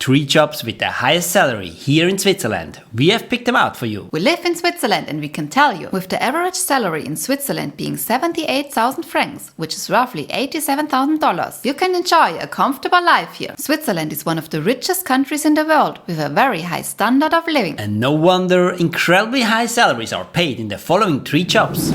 3 jobs with the highest salary here in Switzerland. We have picked them out for you. We live in Switzerland and we can tell you, with the average salary in Switzerland being 78,000 francs, which is roughly $87,000, you can enjoy a comfortable life here. Switzerland is one of the richest countries in the world with a very high standard of living. And no wonder incredibly high salaries are paid in the following 3 jobs.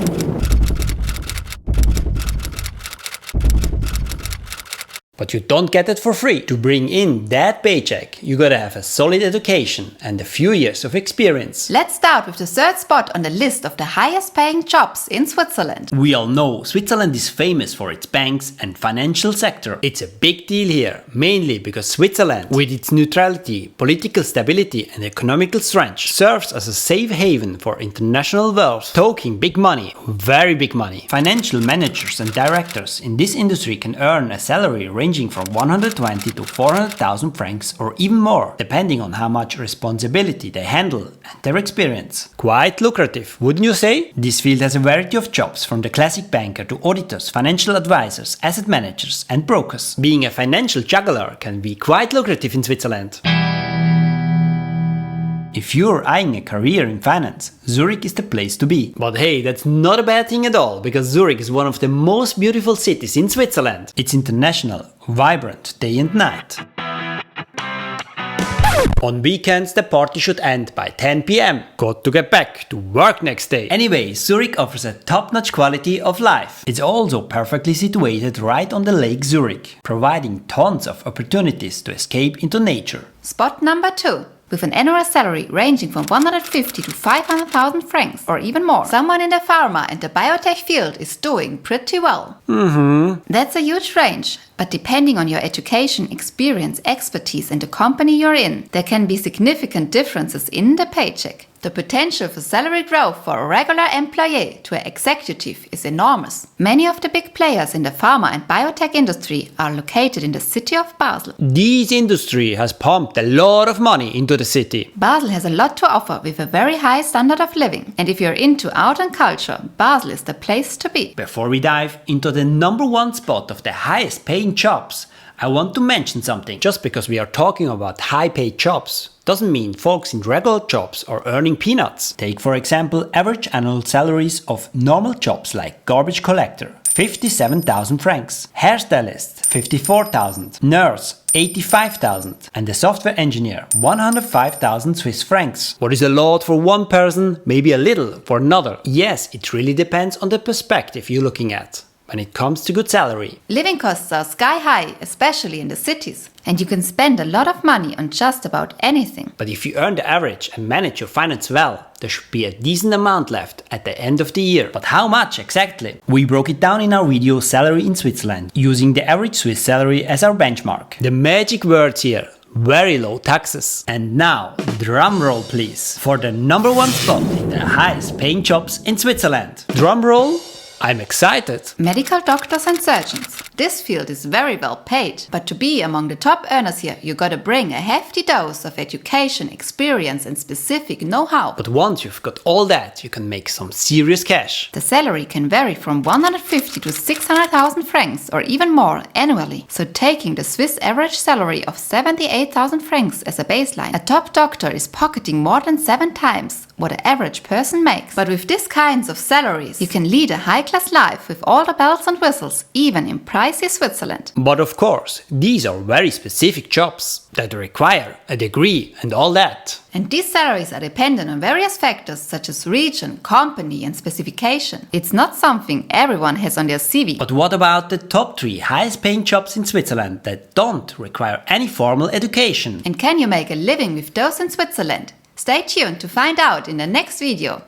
But you don't get it for free. To bring in that paycheck, you gotta have a solid education and a few years of experience. Let's start with the third spot on the list of the highest paying jobs in Switzerland. We all know Switzerland is famous for its banks and financial sector. It's a big deal here, mainly because Switzerland, with its neutrality, political stability and economical strength, serves as a safe haven for international wealth, talking big money, very big money. Financial managers and directors in this industry can earn a salary ranging from 120 to 400,000 francs or even more, depending on how much responsibility they handle and their experience. Quite lucrative, wouldn't you say? This field has a variety of jobs, from the classic banker to auditors, financial advisors, asset managers and brokers. Being a financial juggler can be quite lucrative in Switzerland. If you're eyeing a career in finance, Zurich is the place to be. But hey, that's not a bad thing at all, because Zurich is one of the most beautiful cities in Switzerland. It's international, vibrant day and night. On weekends, the party should end by 10 p.m. Got to get back to work next day. Anyway, Zurich offers a top-notch quality of life. It's also perfectly situated right on the Lake Zurich, providing tons of opportunities to escape into nature. Spot number 2. With an annual salary ranging from 150 to 500,000 francs or even more, someone in the pharma and the biotech field is doing pretty well. That's a huge range, but depending on your education, experience, expertise and the company you're in, there can be significant differences in the paycheck. The potential for salary growth for a regular employee to an executive is enormous. Many of the big players in the pharma and biotech industry are located in the city of Basel. This industry has pumped a lot of money into the city. Basel has a lot to offer with a very high standard of living. And if you're into art and culture, Basel is the place to be. Before we dive into the number 1 spot of the highest paying jobs, I want to mention something. Just because we are talking about high paid jobs doesn't mean folks in regular jobs are earning peanuts. Take for example average annual salaries of normal jobs like garbage collector, 57,000 francs, hairstylist, 54,000, nurse, 85,000 and the software engineer, 105,000 Swiss francs. What is a lot for one person, maybe a little for another. Yes, it really depends on the perspective you're looking at when it comes to good salary. Living costs are sky high, especially in the cities, and you can spend a lot of money on just about anything. But if you earn the average and manage your finance well, there should be a decent amount left at the end of the year. But how much exactly? We broke it down in our video Salary in Switzerland, using the average Swiss salary as our benchmark. The magic words here: very low taxes. And now, drum roll please, for the number 1 spot in the highest paying jobs in Switzerland. Drum roll. I'm excited. Medical doctors and surgeons. This field is very well paid, but to be among the top earners here, you gotta bring a hefty dose of education, experience and specific know-how. But once you've got all that, you can make some serious cash. The salary can vary from 150 to 600,000 francs or even more annually. So taking the Swiss average salary of 78,000 francs as a baseline, a top doctor is pocketing more than 7 times what an average person makes. But with these kinds of salaries, you can lead a high-class life with all the bells and whistles, even in pricey Switzerland. But of course, these are very specific jobs that require a degree and all that. And these salaries are dependent on various factors such as region, company and specification. It's not something everyone has on their CV. But what about the top 3 highest paying jobs in Switzerland that don't require any formal education? And can you make a living with those in Switzerland? Stay tuned to find out in the next video.